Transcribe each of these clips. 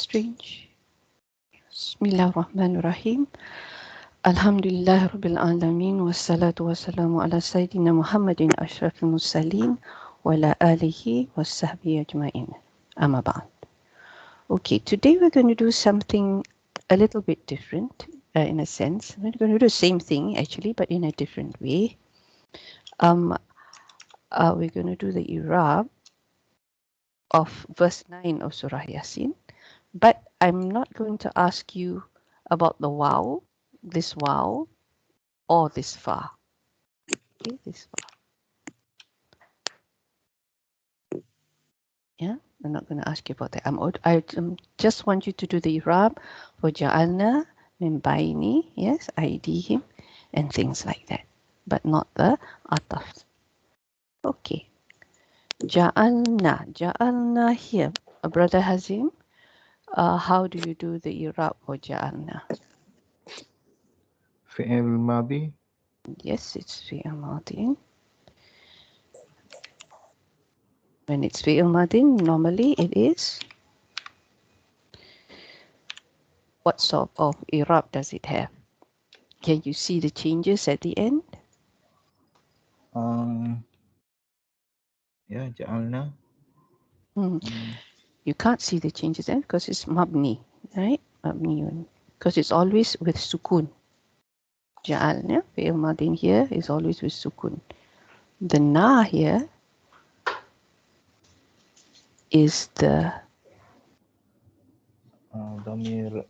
strange. Bismillahirrahmanirrahim. Alhamdulillah Rabbil Alameen. Wassalatu wassalamu ala Sayyidina Muhammadin Ashrafil Mursaleen wa ala alihi wa sahbihi ajma'in. Amma ba'd. Okay, today we're going to do something a little bit different in a sense. We're going to do the same thing actually, but in a different way. We're going to do the Irab of verse 9 of Surah Yasin. But I'm not going to ask you about the wow, this wow, or this fa. Okay, this fa. Yeah, I'm not going to ask you about that. I just want you to do the Irab for Ja'alna min bayni, yes, aydihim, and things like that. But not the ataf. Okay. Ja'alna here. Brother Hazim, how do you do the Irab for Ja'alna? فعل ماضي. Yes, it's fi'il madin. When it's fi'il madin, normally it is. What sort of Irab does it have? Can you see the changes at the end? Yeah, جعلنا. You can't see the changes then because it's mabni, right? Mabni, because it's always with sukun. Ja'alna, fi'il madin here is always with sukun. The na here is the ضمير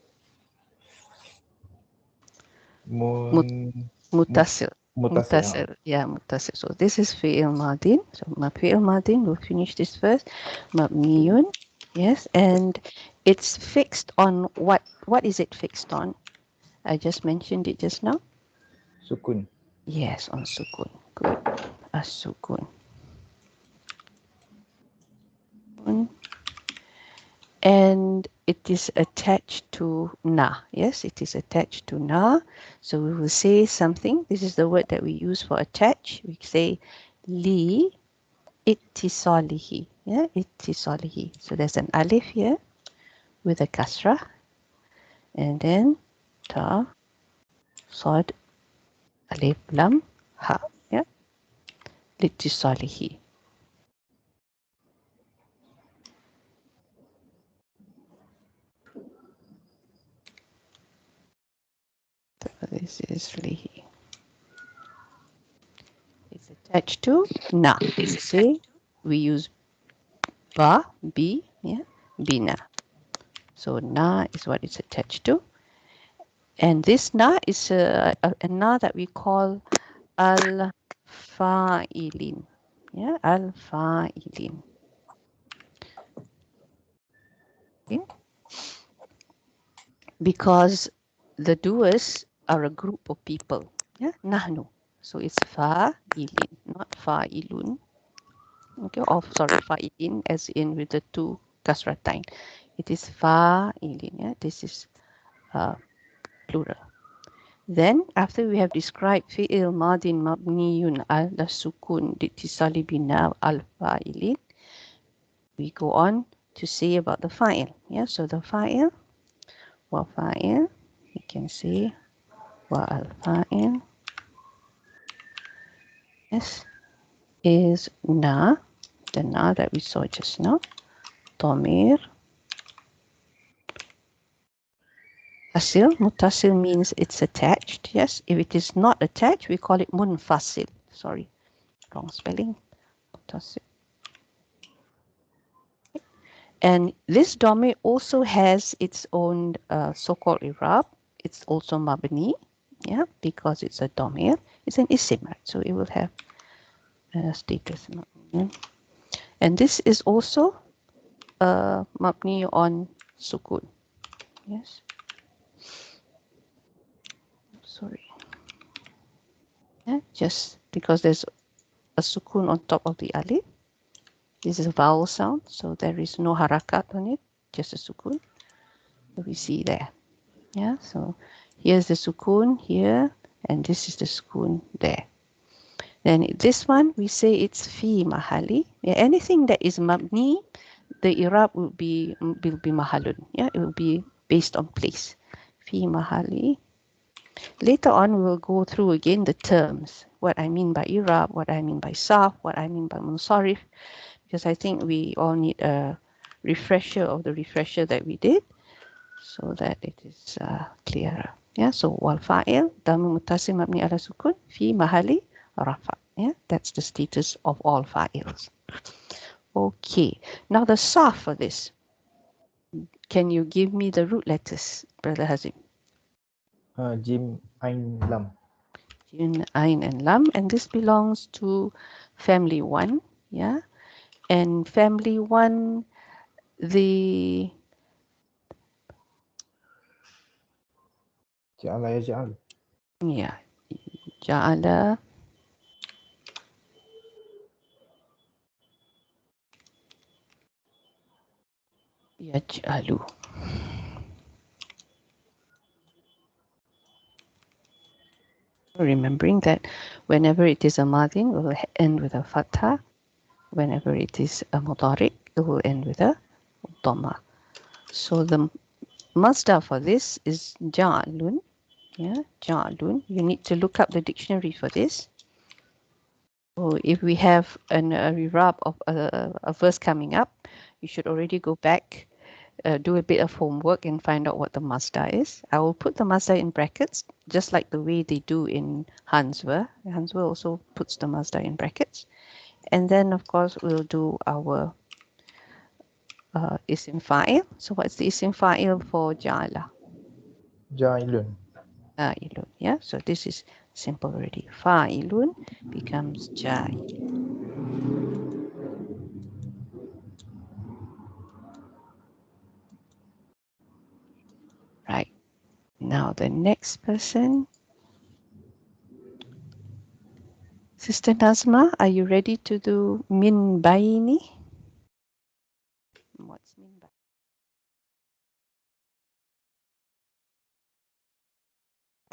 muttasil. متصل. Yeah, muttasil. So this is fi'il madin. So fi'il madin, we'll finish this first. Mabniyun, yes, and it's fixed on what? What is it fixed on? I just mentioned it just now. سكون. Yes, on sukun. Good. As-sukun. And it is attached to na. Yes, it is attached to na. So we will say something. This is the word that we use for attach. We say li ittisalihi. Yeah, ittisalihi. So there's an alif here with a kasra. And then ta, sad, alif, lam, ha. Yeah, littisalihi. This is lihi. It's attached to na. We say we use ba, bi, yeah, bina. So na is what it's attached to. And this na is a na that we call al-fa'ilin. Yeah, al-fa'ilin. Okay. Because the doers are a group of people. Yeah, nahnu. So it's fa'ilin, not fa'ilun. Okay, sorry, fa'ilin as in with the two kasratain. It is fa'ilin. Yeah, this is plural. Then, after we have described fi'il madin mabniyun ala sukun litisali bina al-fa'ilin, we go on to say about the fa'il. Yeah, so the fa'il, wa fa'il, we can say wa al-fa'il, yes, is na, the na that we saw just now, domir. Mutasil means it's attached. Yes, if it is not attached, we call it munfasil. Sorry, wrong spelling. Mutasil. And this domir also has its own so-called Irab. It's also mabni, yeah, because it's a domir. It's an isim, right? So it will have status. And this is also mabni on sukun. Yes. Sorry. Yeah, just because there's a sukun on top of the alif. This is a vowel sound, so there is no harakat on it, just a sukun. So we see there. Yeah, so here's the sukun here, and this is the sukun there. Then this one, we say it's fi mahali. Yeah, anything that is mabni, the Irab will be mahalun. Yeah, it will be based on place. Fi mahali. Later on, we will go through again the terms. What I mean by Irab, what I mean by Sarf, what I mean by Munsarif, because I think we all need a refresher of the refresher that we did, so that it is clearer. Yeah, so wal fa'il dhamir muttasil mabni ala sukun fi mahali rafa. Yeah, that's the status of all fa'ils. Okay, now the sarf for this. Can you give me the root letters, Brother Hazim? Jim, Ain, Lam. Jin, Ain, and Lam, and this belongs to family 1. Yeah, and family 1, the Ja'ala yaj'al. yeah, ja'ala, yaj'alu. Remembering that whenever it is a madin, it will end with a fatha. Whenever it is a mudari, it will end with a dhamma. So the masdar for this is ja'alun. Yeah, ja'alun. You need to look up the dictionary for this. So if we have a Irab of a verse coming up, you should already go back, do a bit of homework and find out what the masdar is. I will put the masdar in brackets, just like the way they do in Hanswe. Hanswe also puts the masdar in brackets. And then, of course, we'll do our isim fa'il. So what's the isim fa'il for ja'ala? Ja'ilun. Fa'ilun. Yeah, so this is simple already. Fa'ilun becomes ja'il. Right. Now the next person. Sister Nazma, are you ready to do min baini? What's min baini?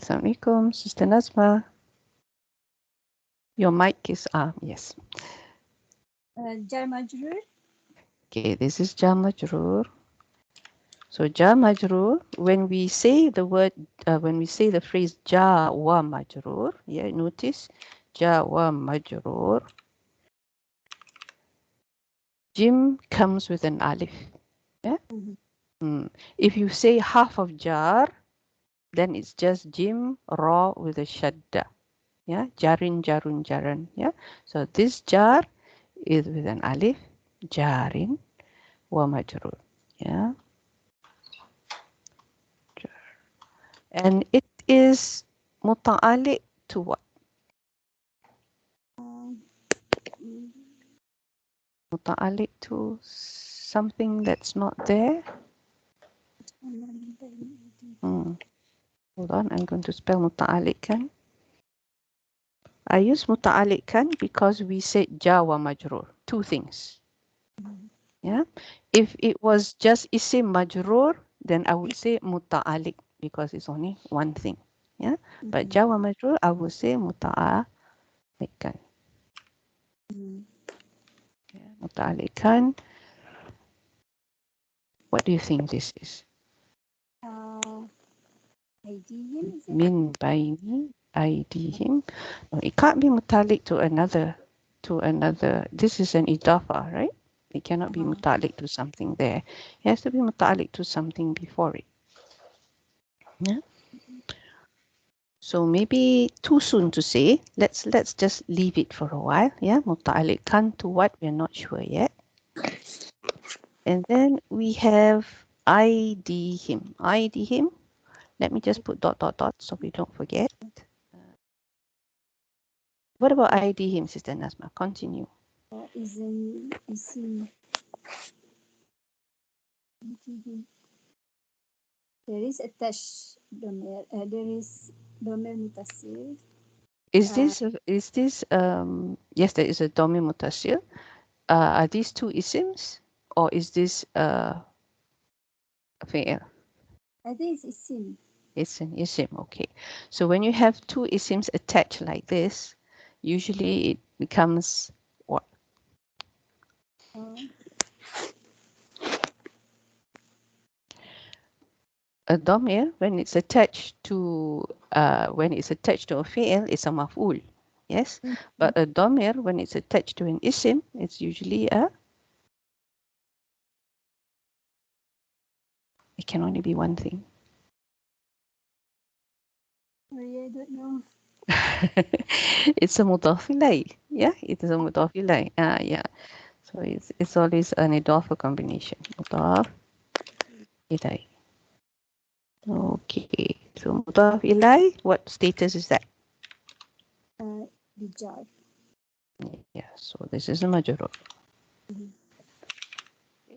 Assalamualaikum, Sister Nazma. Your mic is yes. Jar majrur. Okay, this is jar majrur. So jar majrur, when we say the word, when we say the phrase jar wa majrur, yeah, notice jar wa majrur. Jim comes with an alif. Yeah. If you say half of jar, then it's just jim ra with a shadda. Yeah, jarin, jarun, jaran. Yeah, so this jar is with an alif, jarin wa majrur. Yeah, and it is muta'alliq to what? Muta'alliq to something that's not there. Hold on, I'm going to spell muta'alliq kan. I use muta'alliq kan because we said ja wa majrur. Two things. Yeah, if it was just isim majrur, then I would say muta'alliq because it's only one thing. Yeah, but ja wa majrur, I would say muta'alliq kan. Yeah, muta'alliq kan. What do you think this is? Min baini aydihim. No, it can't be muta'alliq to another. This is an idafa, right? It cannot be muta'alliq to something there. It has to be muta'alliq to something before it. Yeah. So maybe too soon to say. Let's just leave it for a while. Yeah, muta'alliq kan to what, we're not sure yet. And then we have aydihim. Aydihim. Let me just put ... so we don't forget. What about aydihim, Sister Nazma? Continue. Is there is a tash domer. There is domer mutasil. Is this yes, there is a domi mutasil. Are these two isims or is this fi'il? I think it's isim. It's an isim, okay. So when you have two isims attached like this, usually it becomes what? a damir, when it's attached to a fi'il, it's a maf'ul. Yes, but a damir, when it's attached to an isim, it's usually it can only be one thing. Sorry, I don't know. It's a mudaf ilay. Yeah, it is a mudaf ilay. Yeah. So it's always an idafa combination. Mudaf ilay. Okay. So mudaf ilay, what status is that? Bijar. Yeah. So this is a majrur.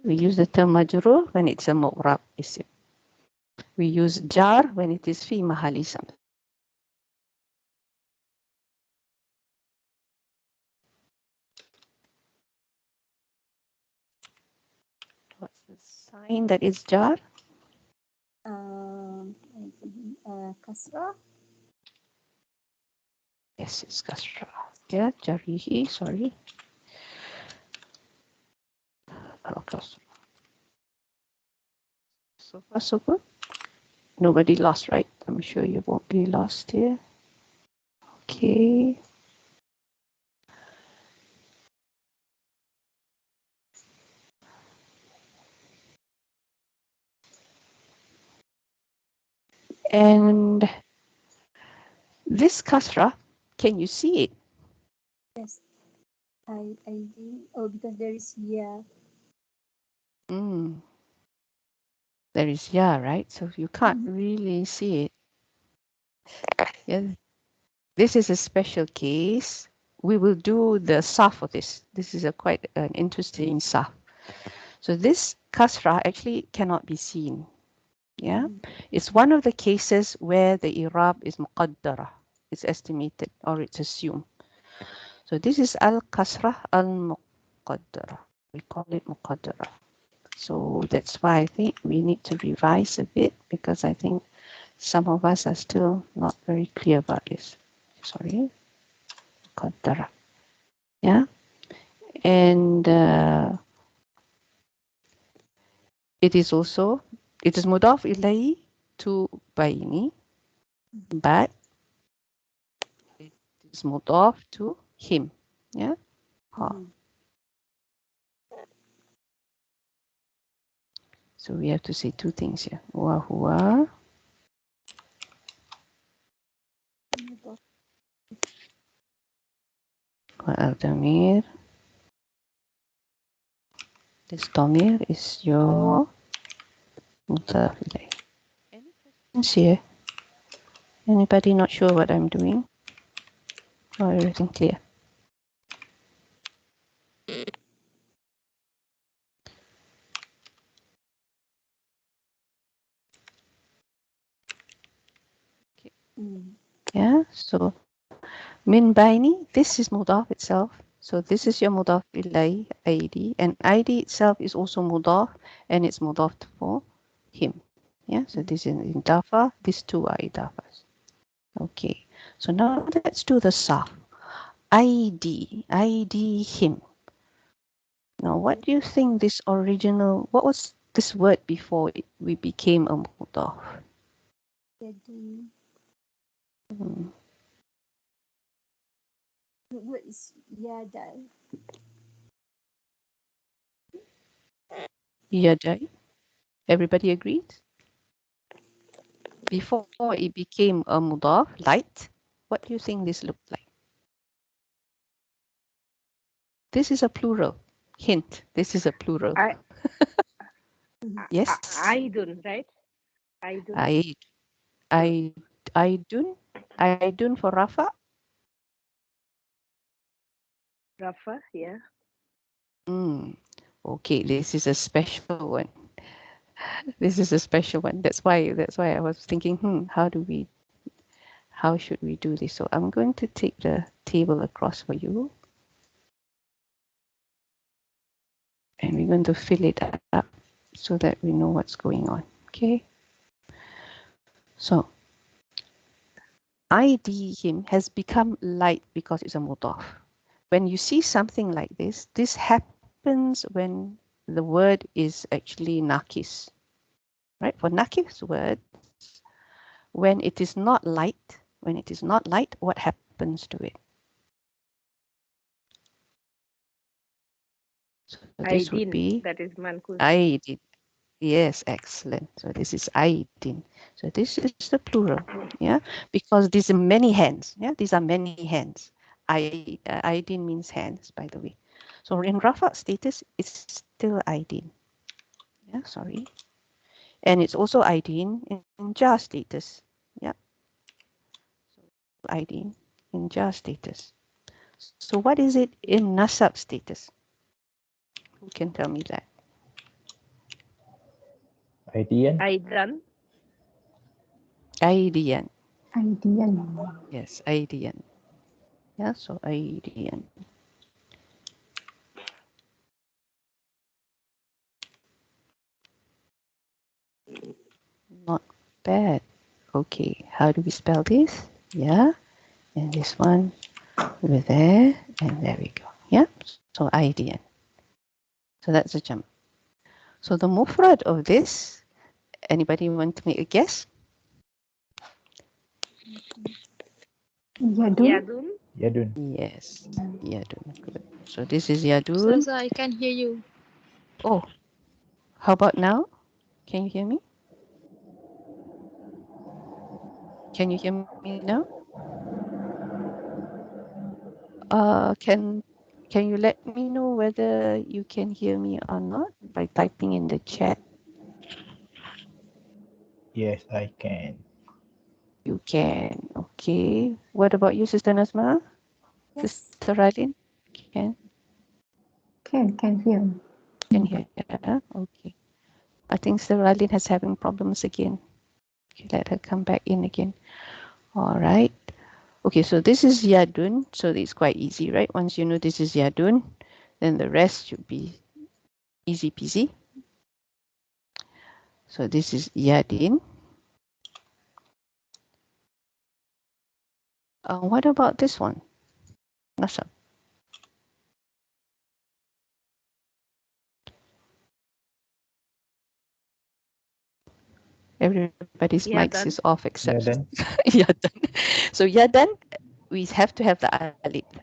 We use the term majrur when it's a mu'rab isim. We use jar when it is fi mahali sam. What's the sign that is jar? Kasra. Yes, it's kasra. Yeah, jarihi, sorry. Kasra. So far, so good. Nobody lost, right? I'm sure you won't be lost here. Okay. And this kasra, can you see it? Yes. I think. Oh, because there is yeah. There is yeah, right? So you can't really see it. Yeah. This is a special case. We will do the saf for this. This is a quite an interesting saf. So this kasra actually cannot be seen. Yeah. It's one of the cases where the Irab is muqaddara. It's estimated or it's assumed. So this is al-kasra al-muqaddara. We call it muqaddara. So that's why I think we need to revise a bit because I think some of us are still not very clear about this. Sorry. Muqaddara. Yeah. And it is mudaf ilayhi to bayni, but it is mudaf to him. Yeah. So we have to say two things here. Wa huwa wa al-damir. This damir is your mudaf ilayhi. Any questions here? Anybody not sure what I'm doing? Or everything clear? Yeah. So min baini, this is mudaf itself. So this is your mudaf ilay ID, and ID itself is also mudaf, and it's mudaf for him. Yeah. So this is idafa. These two are idafas. Okay. So now let's do the saf. ID him. Now, what do you think what was this word before we became a mudaf? What is yada? Yadai. Everybody agreed? Before it became a mudaf, light, what do you think this looked like? This is a plural. Hint, this is a plural. Yes? Aidun, right? Aidun. Aidun for Rafa? Rafa, yeah. Okay, this is a special one. This is a special one. That's why I was thinking, how should we do this? So I'm going to take the table across for you. And we're going to fill it up so that we know what's going on. Okay. So ID him has become light because it's a mudaf. When you see something like this happens when the word is actually nakis. Right? For nakis word, when it is not light, what happens to it? So this would Aidin, be that is mankus. aidin. Yes, excellent. So this is aidin. So this is the plural, yeah, because these are many hands. Yeah, these are many hands. Aidin means hands, by the way. So in rafa status, it's still aidin. Yeah, sorry, and it's also aidin in jar status. Yeah, so aidin in jar status. So what is it in nasab status? Who can tell me that? Aidian. Aidan, Aidian. Ideal. Yes, Aidian. Yeah, so Aidian. Not bad. Okay, how do we spell this? Yeah, and this one over there, and there we go. Yeah, so Aidian. So that's a jump. So the mufrad of this, anybody want to make a guess? Yadun. Yadun, Yadun. Yes, Yadun. Good. So this is Yadun. Ustazah, I can hear you. Oh, how about now? Can you hear me? Can you hear me now? Can you let me know whether you can hear me or not by typing in the chat? Yes, I can. You can. Okay. What about you, Sister Nazma? Yes. Sister Radin? Can Can hear. hear. Yeah? Okay. I think Sister Radin has having problems again. Okay, let her come back in again. All right. Okay, so this is Yadun. So it's quite easy, right? Once you know this is Yadun, then the rest should be easy peasy. So this is Yadin. What about this one? Nasab. Everybody's mics Yadan, is off except Yadan. Yadan. So Yadan, we have to have the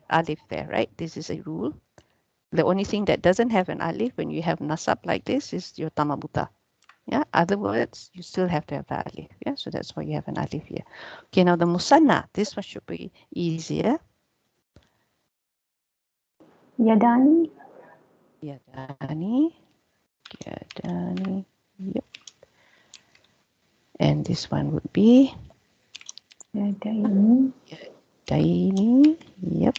alif there, right? This is a rule. The only thing that doesn't have an alif when you have nasab like this is your tamabuta. Yeah, other words, you still have to have the alif. Yeah, so that's why you have an alif here. Okay, now the musanna, this one should be easier. Yadani. Yadani, Yadani, yep. And this one would be Yadaini. Daini, yep.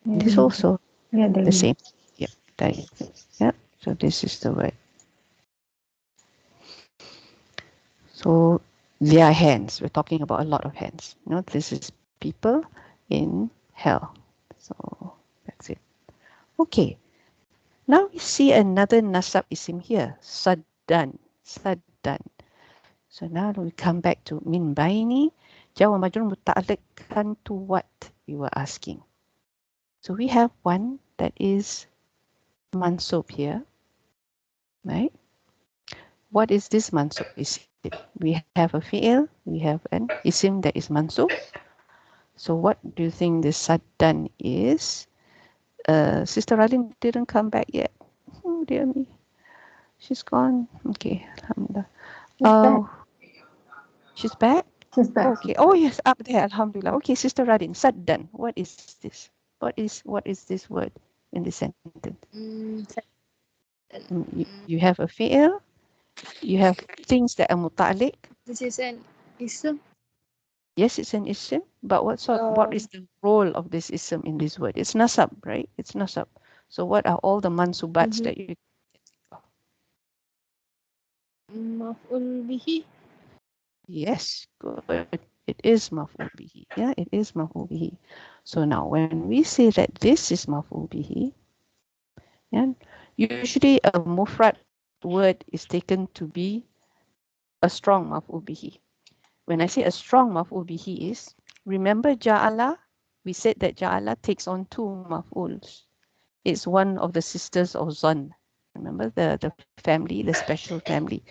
This also the Yadaini. same. Yep, Daini. Yep, so this is the word. So their hands, we're talking about a lot of hands. You know, this is people in hell. So that's it. Okay. Now we see another nasab isim here. Saddan. Saddan. So now we come back to min baini. Jawa majrur muta'alliqan to what we were asking. So we have one that is mansub here. Right? What is this mansub isim? We have a fi'il, we have an isim that is mansub. So what do you think this saddan is? Sister Radin didn't come back yet. Oh dear me. She's gone. Okay, alhamdulillah. Oh, she's back? She's back. Okay. Oh yes, up there, alhamdulillah. Okay, Sister Radin, saddan. What is this? What is this word in this sentence? Mm, You have a fi'il, you have things that are muta'alliq. this is an ism. Yes, it's an ism, but what is the role of this ism in this word? It's nasab, right? It's nasab. So what are all the mansubats that you? Maf'ul bihi. Yes, good. It is maf'ul bihi. Yeah, it is maf'ul bihi. So now when we say that this is maf'ul bihi, yeah, usually a mufrad word is taken to be a strong maf'ul bihi. When I say a strong maf'ul bihi is, remember ja'ala? We said that ja'ala takes on two maf'uls. It's one of the sisters of zan. Remember the family, the special family.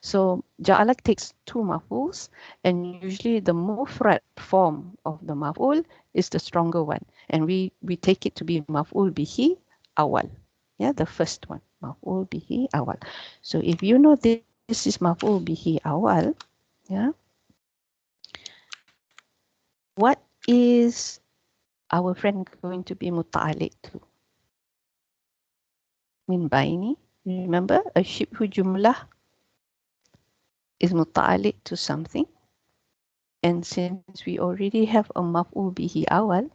So ja'ala takes two maf'uls, and usually the mufrad form of the maf'ul is the stronger one, and we take it to be maf'ul bihi awal. Yeah, the first one, maf'ul bihi awal. So if you know this is maf'ul bihi awal, yeah, what is our friend going to be muta'alliq to? Min baini. Remember, a shibhu jumlah is muta'alliq to something. And since we already have a maf'ul bihi awal,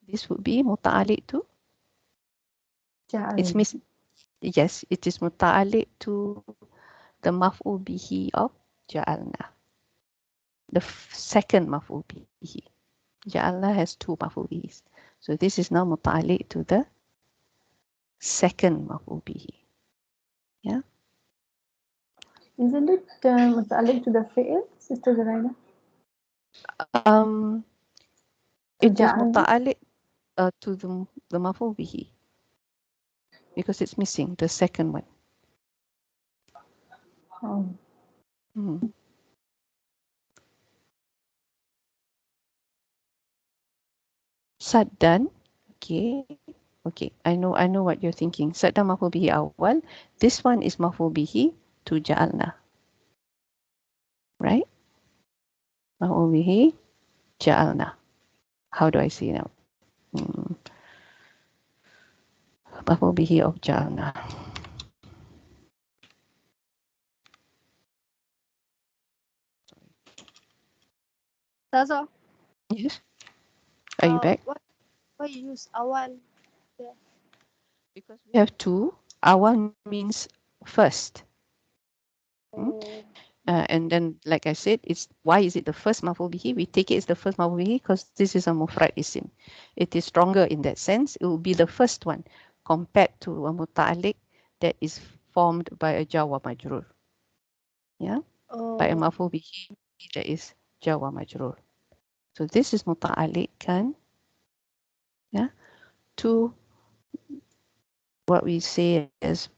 this would be muta'alliq to, it's جعل. yes, it is muta'alliq to the maf'ul bihi of ja'alna. The second maf'ul bihi. Ja'alna has two maf'ul bihis. So this is now muta'alliq to the second maf'ul bihi. Yeah. Isn't it متعلق to the fi'l, Sister Zoraida? It is جعل. muta'alliq to the maf'ul bihi because it's missing the second one. Oh. Hmm. Saddan, okay, okay. I know what you're thinking. Saddan maf'ul bihi awal. This one is maf'ul bihi to ja'alna, right? Maf'ul bihi ja'alna. How do I say now? Maf'ul bihi of ja'alna. Taza, Yes. Are you back? why you use awal? Because we have two. Awal means first. Oh, And then, like I said, it's why is it the first maf'ul bihi? We take it as the first maf'ul bihi because this is a mufrad isim. It is stronger in that sense. It will be the first one compared to a muta'alliq that is formed by a jar wa majrur. Yeah, by a maf'ul bihi that is jar wa majrur. So this is muta'alliq kan, yeah, to what we say as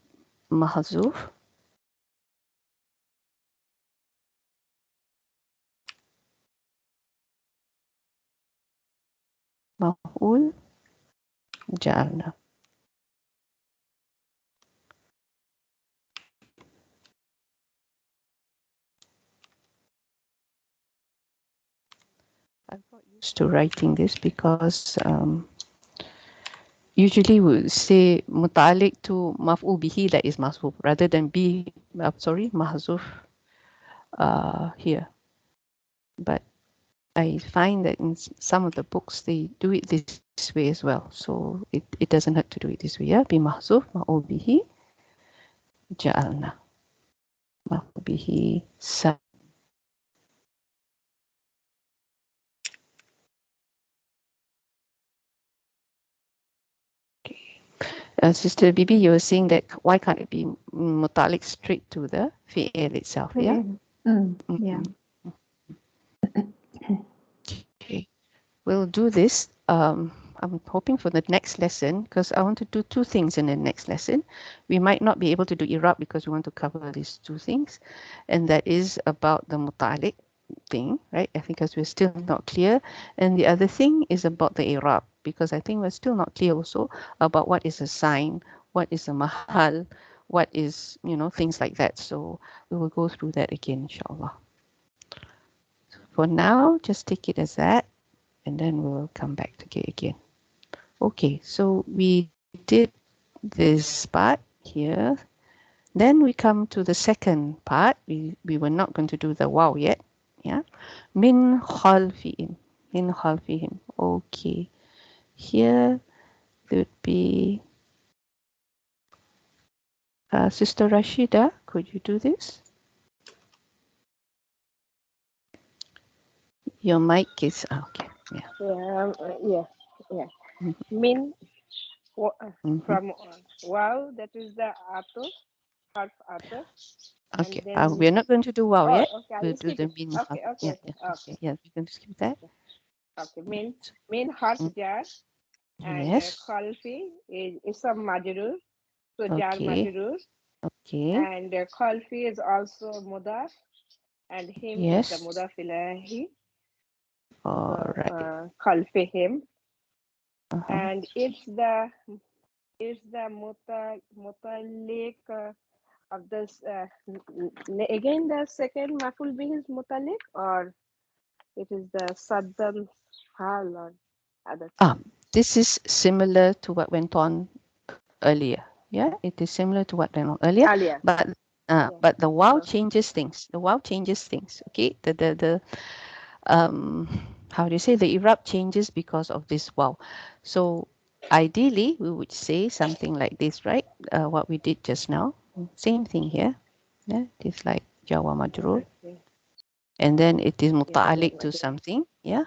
mahzuf. Maf'ul ja'alna. I've got used to writing this because usually we would say muta'alliq to maf'ul bihi that is mahzuf rather than be mahzuf here. But I find that in some of the books they do it this way as well. So it doesn't have to do it this way. Yeah, be mahzuf maf'ul bihi ja'alna. Maf'ul bihi sa. Sister Bibi, you were saying that why can't it be muta'alliq straight to the fi'il itself? Yeah. Yeah. Okay. We'll do this. I'm hoping for the next lesson because I want to do two things in the next lesson. We might not be able to do Irab because we want to cover these two things, and that is about the muta'alliq thing, right? I think because we're still not clear, and the other thing is about the Irab because I think we're still not clear also about what is a sign, what is a mahal, what is things like that. So we will go through that again, inshallah. For now, just take it as that, and then we'll come back to it again. Okay, so we did this part here. Then we come to the second part. We were not going to do the wow yet. Yeah. Min khalfihim. Min khalfihim. Okay. Here would be Sister Rashida. Could you do this? Your mic is okay. Yeah. Yeah. Mhm. Min Mhm. from wow, that is the ato, half ato, and Okay. then We're not going to do wow oh, yet. okay, I We'll will do skip the it. min. Okay, Yeah. okay, Yeah. okay, Yeah. We're going to skip that. okay. Min harf Mm. jar, And Yes. khalfi is isam majrur, so jar Okay. majrur. Okay. And khalfi is also mudaf, and him is the Yes. mudaf ilahi. So All right. khalfi him, Uh-huh. and it's the mutalik of this. Again, the second maful bih is mutalik, or it is the saddam hal or other thing. This is similar to what went on earlier. Yeah, it is similar to what went on earlier, Alia. Yeah. but the wow So, changes things. The wow changes things. Okay, the how do you say, the Irab changes because of this wow. So ideally, we would say something like this, right? What we did just now. Same thing here. Yeah, it's like Jawa Majrur, okay. and then it is Yeah. muta'alliq to something. Yeah,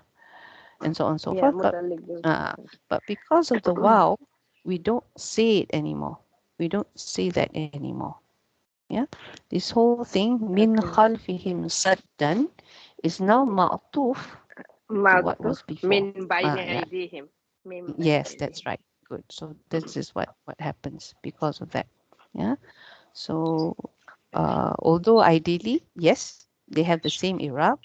and so on and so Yeah. forth. Mutalik. But because of the wow, we don't say it anymore. We don't say that anymore. Yeah, this whole thing min Okay. khalfihim saddan is now ma'tuf to what Ma'tuf was before. min bayni Yeah, aydihim. Min bayni yes, aydihim. that's right. Good. So this is what happens because of that. Yeah. So although ideally, yes, they have the same Irab,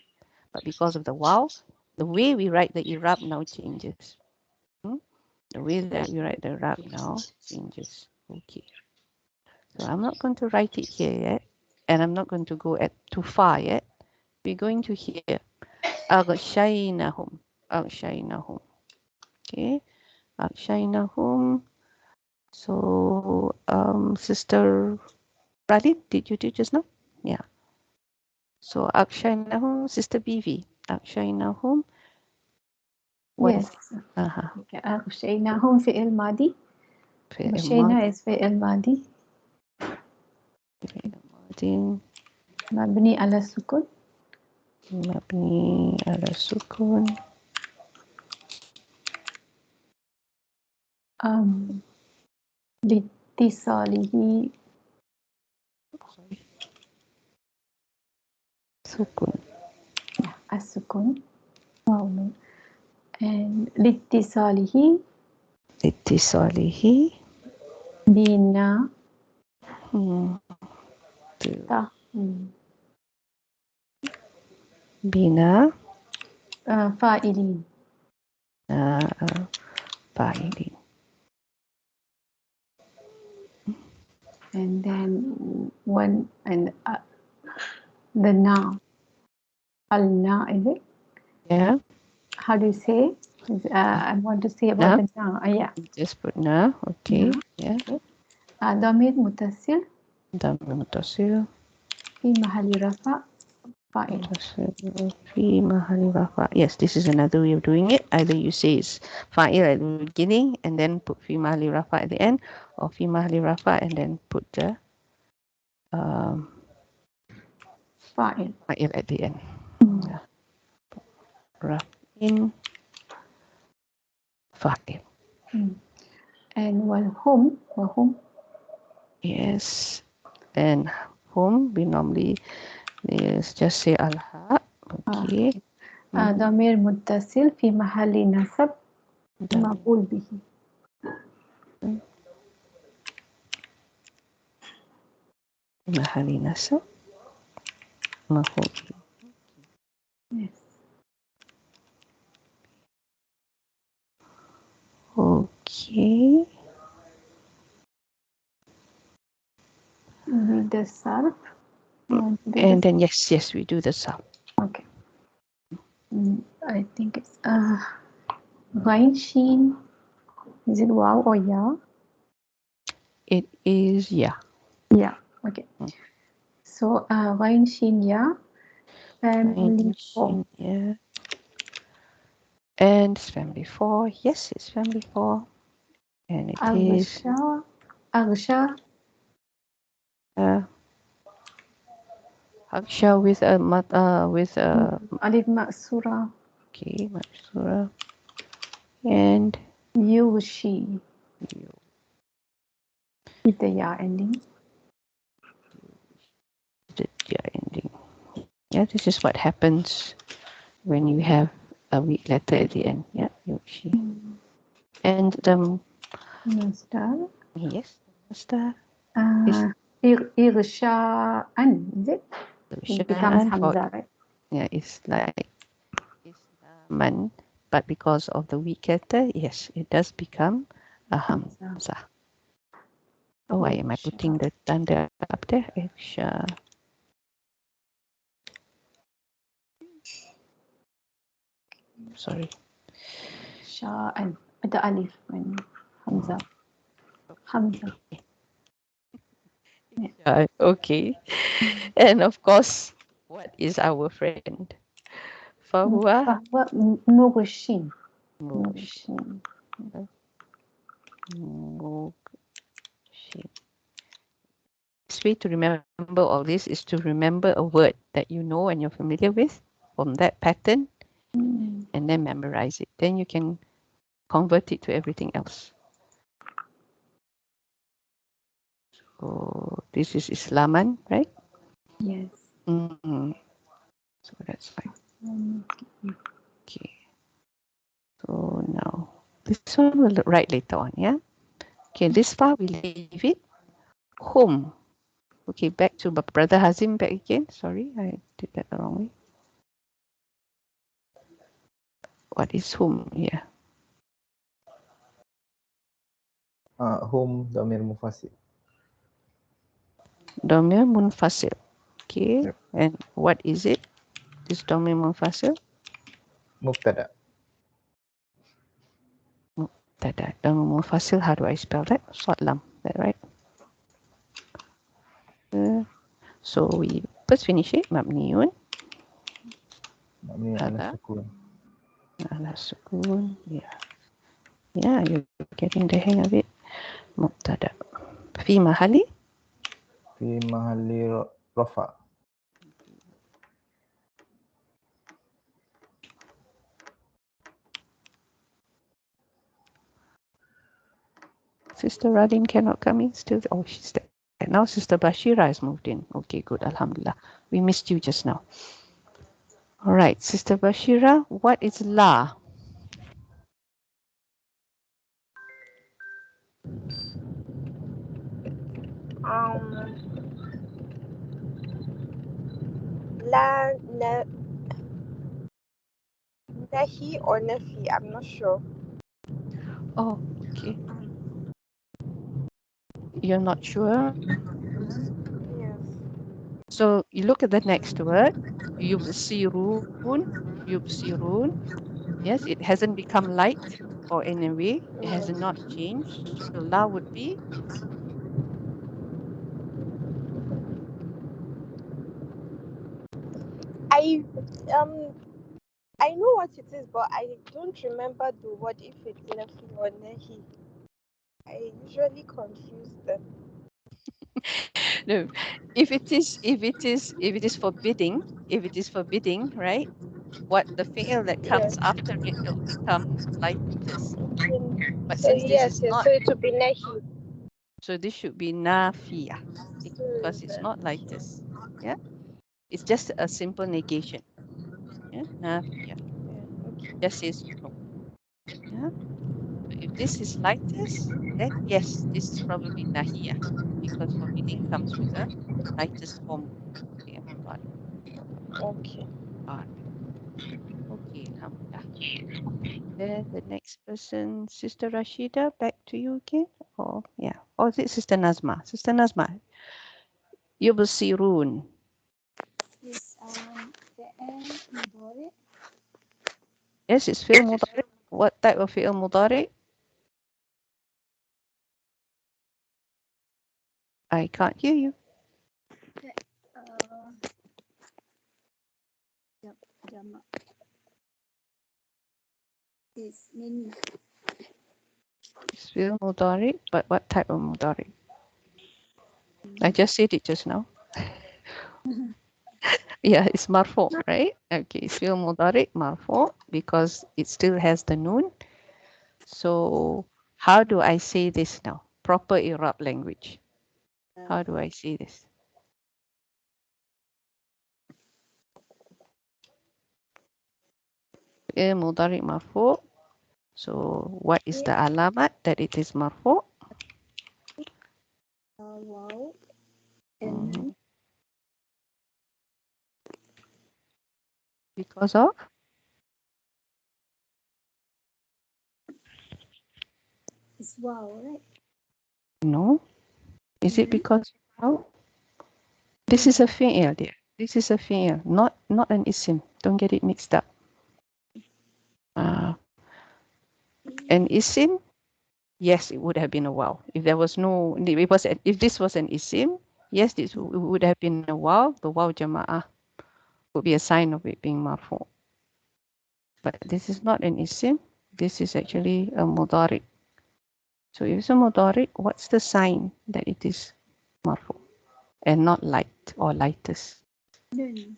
but because of the wow, the way we write the Irab now changes. Hmm? The way that we write the Irab now changes. Okay. So I'm not going to write it here yet, and I'm not going to go too far yet. We're going to hear أغشينهم. أغشينهم. Okay. أغشينهم. So, Sister Radit, did you do just now? Yeah. So, أغشينهم, Sister BV. أغشينهم. What Yes. is it? Uh-huh. غشيناهم فعل ماضي. فعل غشينا ماضي. is فعل ماضي فعل ماضي مبني على السكون. مبني على السكون. لاتصاله سكون. السكون واو and لاتصاله اتصاله بنا بنا فاعلين. فاعلين. And then one and the na al-na is it? Yeah. How do you say? I want to say about Na. the na. Yeah. Just put na. Okay. Yeah. Okay. ضمير متصل ضمير متصل في محل رفع فاعل. متصل في محل رفع. Yes, this is another way of doing it. Either you say it's fa'il at the beginning and then put fi mahali rafa at the end, or fi mahali rafa and then put the فاعل. fa'il at the end. Yeah. Rafin fa'il. And وهم Yes. And whom we normally just say al-ha. Okay. ضمير متصل في محل نصب مفعول به. محل نصب مفعول به. Yes. Okay. With the sarf. And then yes, we do the sum. Okay. I think it's غين شين. Is it wow or ya? It is yeah. Yeah. Okay. So غين شين ya. Family 4. Yeah. And it's family 4. Yes, it's family 4. And it is أغشى Aksha with a ألف مأسورة. okay, Matsura. And يغشي you. with the ya ending. Yeah, ending. Yeah, this is what happens when you have a weak letter at the end. Yeah, Yoshi. And the Mustar. yes, Mr. Irsha'an, is it? It becomes Sha'an or Hamza, right? yeah, it's like Islaman, but because of the weak letter, yes, it does become a hamza. Oh, why am I putting the tanda up there? Irsha. Sorry. Sha'an. With the alif when Hamza. Hamza. Okay. And of course, what is our friend? Fahuwa What? Mugshin. mush. Best way to remember all this is to remember a word that you know and you're familiar with from that pattern and then memorize it. Then you can convert it to everything else. So this is Islaman, right? Yes. Mm-hmm. So that's fine. Okay. So now this one we'll write later on, yeah? Okay, this far we leave it. Whom. Okay, back to Brother Hazim back again. Sorry, I did that the wrong way. What is whom here? Hum dhamir mufasil. Domir munfasil. Okay, Yep. and what is it? This domir munfasil? Mubtada. Tada. Domir munfasil, how do I spell that? Short lam, that right? So we first finish it. Mabniun. Mabni ala Ala. sukun. Ala sukun. Yeah. Yeah, you're getting the hang of it. Mubtada. Fi mahali. Fi mahalli rafa. Sister Radin cannot come in still. Oh, she's there. Now Sister Bashira has moved in. Okay, good. Alhamdulillah. We missed you just now. All right, Sister Bashira, what is la? La Nahi or Nafi, I'm not sure. Oh, okay. You're not sure? Yes. So you look at the next word. Yubsirun. Yubsirun. Yes, it hasn't become light or in a way. It has not changed. So la would be I I know what it is, but I don't remember the word if it's Nafi or Nahi. I usually confuse them. no. If it is forbidding, right? What the fi'il that Yes. comes after it will become lightest. But So since this is yes, not, so it would be Nahi. so this should be nafiya because it's not lightest. Yeah, it's just a simple negation. Yeah, nafiya. Just says no. Yeah. So if this is lightest, then yes, this is probably nahiya because forbidding comes with a lightest form. Okay, Okay. okay, alhamdulillah. Then the next person, Sister Rashida, back to you again. Or yeah, or is it Sister Nazma? Sister Nazma, Yubsirun. Is fi'il mudhari. Yes, it's fi'il mudari. What type of fi'il mudari? I can't hear you. Jama. Is many. It's fi'il mudari, but what type of mudari? I just said it just now. Yeah, it's marfu, right? Okay, it's fi'il mudari, marfu, because it still has the noon. So how do I say this now? Proper Irab language. How do I say this? Fi'il mudari marfu. So what is the alamat that it is marfu? Wow. And Because of? it's wow, right? No. Is it because of? This is a fi'il, dear. This is a fi'il, not an isim. Don't get it mixed up. An isim, yes, it would have been a wow. If there was no, if this was an isim, yes, this would have been a wow. The wow jama'ah would be a sign of it being marfu. But this is not an isim. This is actually a mudari. So if it's a mudari, what's the sign that it is marfu and not light or lightest? Nun.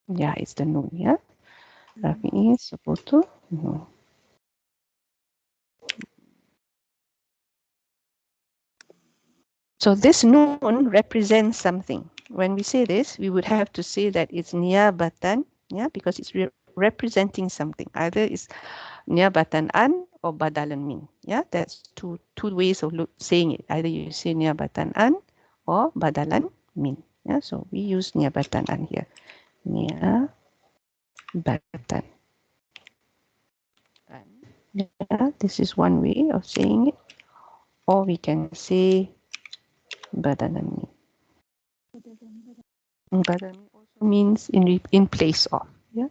Yeah, it's the nun. Yeah, Rafi'i subutu nun. So this nun represents something. When we say this, we would have to say that it's niyabatan, yeah, because it's representing something. Either it's niyabatan an or badalan min. Yeah, that's two ways of saying it. Either you say niyabatan an or badalan min. Yeah, so we use niyabatan an here. Niyabatan an. Yeah, this is one way of saying it. Or we can say badalan min. Badalan min also means in place of. Yeah.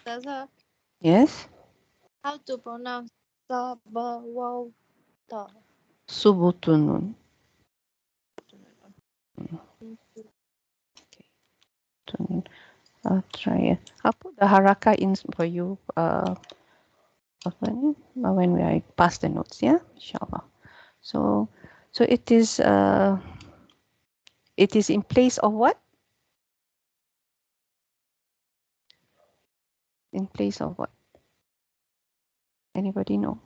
Taza, Yes. how to pronounce Sabawauta? Subutunun. I'll try it. I'll put the haraka in for you when I pass the notes, yeah? Inshallah. So it is in place of what? In place of what? Anybody know?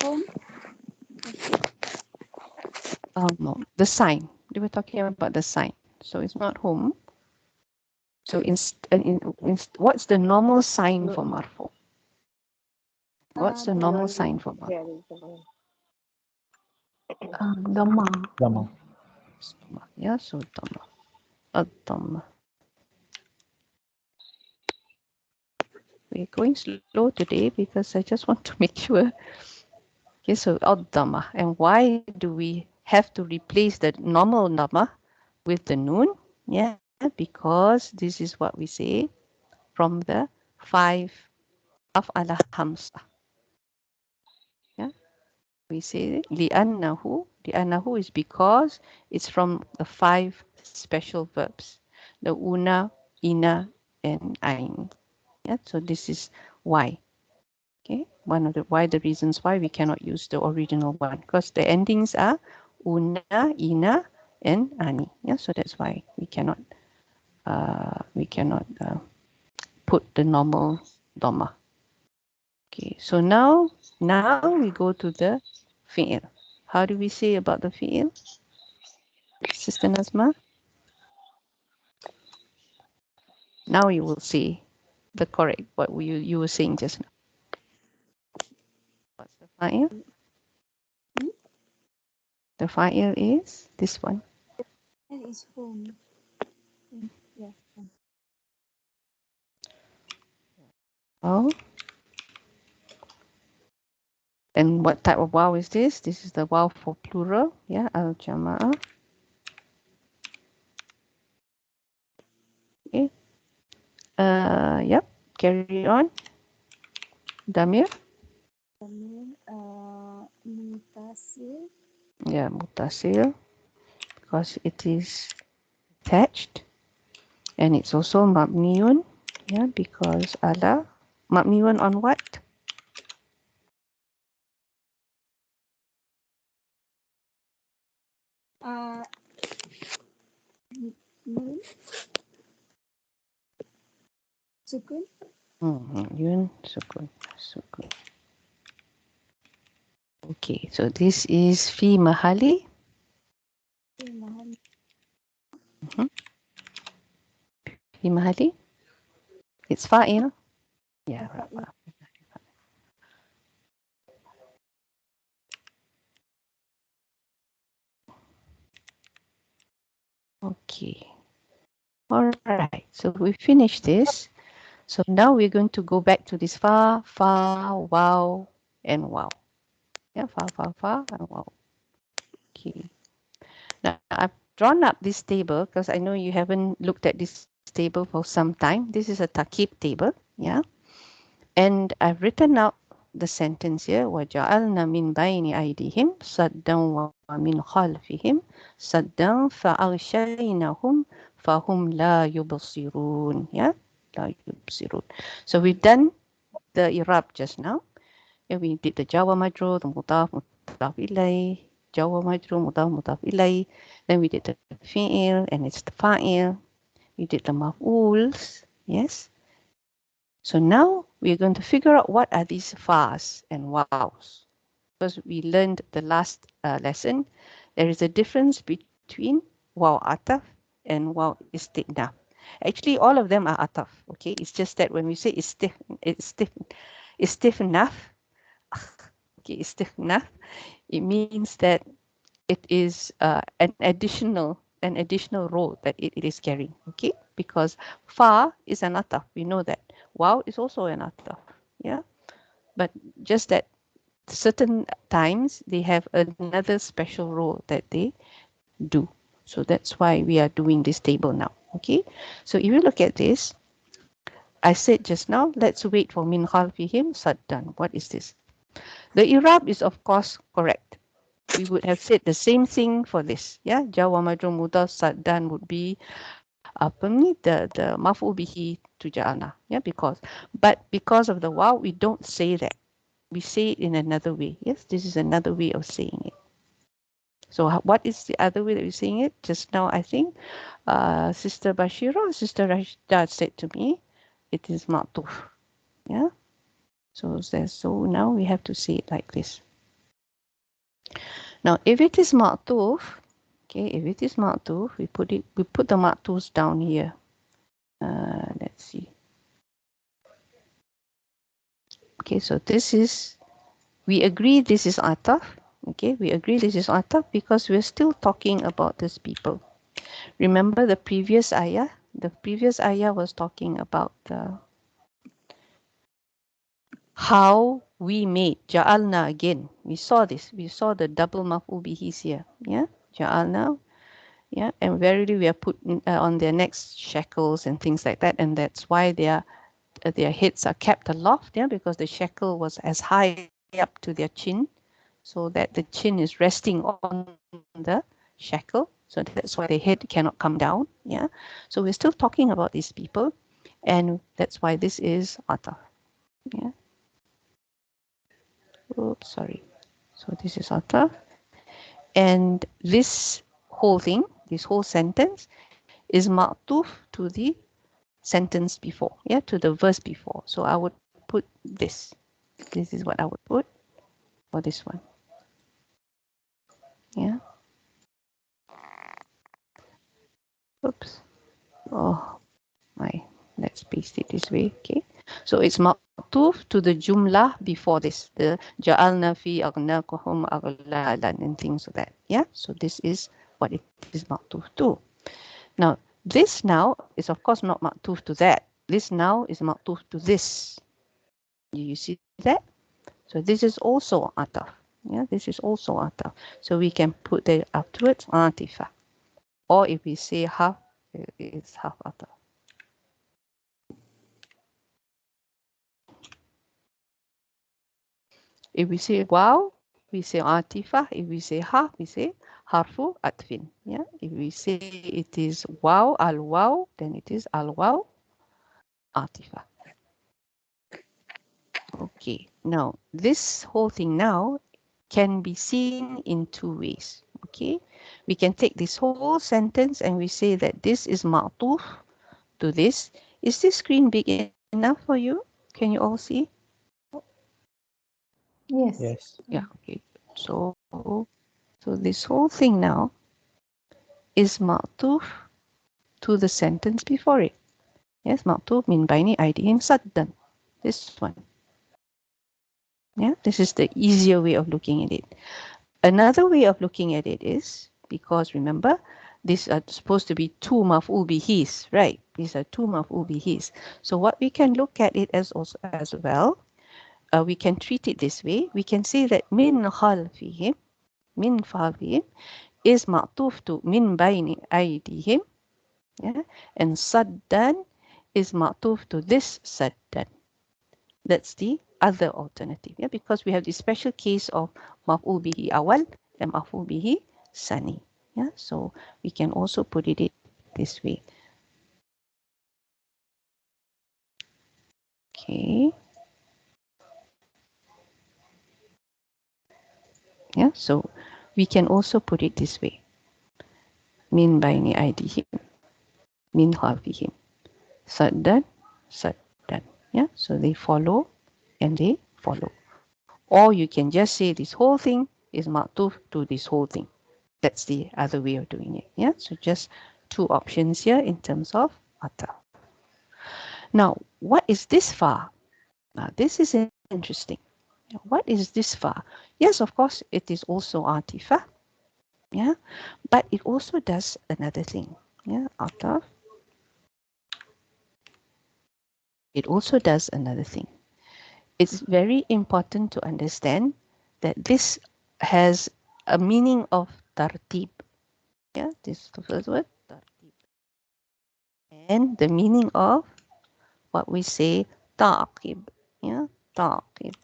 Home. No, the sign. They were talking about the sign. So it's not home. So what's the normal sign for marfu? What's the normal sign for marfu? Dhamma. Lama. Yeah, so dhamma. We're going slow today because I just want to make sure. Okay, so dhamma. And why do we have to replace the normal dhamma with the noon? Yeah, because this is what we say from the 5 af'ala hamsa. Yeah, we say li'annahu is because it's from the 5 special verbs, the una, ina, and ain. Yeah, so this is why. Okay, one of the reasons why we cannot use the original one, because the endings are una, ina, and ani. Yeah, so that's why we cannot put the normal dhamma. Okay, so now we go to the fi'il. How do we say about the fi'il, Sister Nazma? Now you will see the correct what you were saying just now. What's the fa'il? The fa'il is this one. That is home. Yeah. Oh. And what type of wow is this? This is the wow for plural. Yeah, al-jama'ah. Okay. Yep. Carry on. Damir. Damir. Mutasil. Yeah, mutasil. Because it is attached. And it's also mabniun. Yeah, because ala. Mabniun on what? Nun. Sukun. Yun, sukun. Sukun. Okay, so this is fi mahali. في محل Fi mahali. It's fa'il. Yeah. فاعل. Okay. All right. So we finished this. So now we're going to go back to this fa, wow, and wow. Yeah, fa, and wow. Okay. Now I've drawn up this table because I know you haven't looked at this table for some time. This is a takib table. Yeah. And I've written out the sentence here. وَجَعَلْنَا مِنْ بَيْنِ أَيْدِهِمْ صَدًّا وَمِنْ خَلْفِهِمْ صَدًّا فَأَغْشَيْنَهُمْ فَهُمْ لَا يُبْصِرُونَ. Yeah, لَا يُبْصِرُونَ. So we've done the Irab just now. Yeah, we did the Jawa Majrur, the Mudaf, Mudaf Ilay, Jawa Majrur, Mudaf, Mudaf Ilay. Then we did the Fi'il, and it's the Fa'il. We did the Maf'uls. Yes. So now we're going to figure out what are these fas and wows. Because we learned the last lesson, there is a difference between wow ataf and wow istiqnaf. Actually, all of them are ataf. Okay, it's just that when we say istiqnaf, okay, istiqnaf, it means that it is an additional role that it is carrying. Okay, because fa is an ataf. We know that. Wow is also an ataf. Yeah, but just that certain times they have another special role that they do. So that's why we are doing this table now. Okay, so if you look at this, I said just now, let's wait for min khalfihim saddan. What is this? The Irab is of course correct. We would have said the same thing for this. Yeah, Jawa Majrur Mudaf saddan would be apa ni the maf'ul bihi to ja'alna. Yeah, because of the wow, we don't say that. We say it in another way. Yes, this is another way of saying it. So what is the other way that we're saying it? Just now, I think Sister Bashira or Sister Rashida said to me, it is ma'tuf. Yeah. So now we have to say it like this. Now, if it is ma'tuf, okay, if it is ma'tuf, we put the ma'tufs down here. Let's see. Okay, so this is, we agree this is ataf. Okay, we agree this is ataf because we're still talking about these people. Remember the previous ayah? The previous ayah was talking about how we made ja'alna again. We saw this. We saw the double maf'ul bihis here. Yeah, ja'alna. Yeah, and verily we are put on their necks shackles and things like that, and that's why their heads are kept aloft. Yeah, because the shackle was as high up to their chin, so that the chin is resting on the shackle. So that's why the head cannot come down. Yeah. So we're still talking about these people, and that's why this is ataf. Yeah. Oops, sorry. So this is ataf, and this whole thing, this whole sentence, is ma'tuf to the sentence before. Yeah, to the verse before. So I would put this. This is what I would put for this one. Yeah. Oops. Oh my. Let's paste it this way. Okay. So it's ma'tuf to the jumlah before this. The ja'alna fi aghnaqahum aghlalan and things like that. Yeah. So this is what it is ma'tuf to. Now, this now is of course not ma'tuf to that. This now is ma'tuf to this. You see that? So this is also ataf. Yeah, this is also ataf. So we can put that afterwards atifa. Or if we say half, it's half ataf. If we say wow, we say atifa. If we say half, we say harfu atfin. Yeah. If we say it is wow, al wow, then it is al wow atifa. Okay. Now this whole thing now can be seen in two ways. Okay. We can take this whole sentence and we say that this is ma'tuf to this. Is this screen big enough for you? Can you all see? Yes. Yes. Yeah. Okay. So this whole thing now is ma'tuf to the sentence before it. Yes, ma'tuf min baini aydihim saddan. This one. Yeah, this is the easier way of looking at it. Another way of looking at it is, because remember, these are supposed to be two maf'ul bihis, right? These are two maf'ul bihis. So what we can look at it as also as well, we can treat it this way. We can say that min khalfihim is ma'tuf to min bayni aydihim, yeah, and saddan is ma'tuf to this saddan. That's the other alternative, yeah, because we have the special case of maf'ul bihi awal and maf'ul bihi sani. Yeah, so we can also put it this way. Okay. Yeah, so we can also put it this way. Min baini aydihim, min khalfihim, saddan, saddan. Yeah, so they follow and they follow. Or you can just say this whole thing is ma'tuf to this whole thing. That's the other way of doing it. Yeah, so just two options here in terms of ataf. Now, what is this fa? Now, this is interesting. What is this fa? Yes, of course, it is also atifa. Yeah, but it also does another thing. Yeah, ataf. It also does another thing. It's very important to understand that this has a meaning of tartib. Yeah, this is the first word, tartib. And the meaning of what we say, ta'qib. Yeah, ta'qib.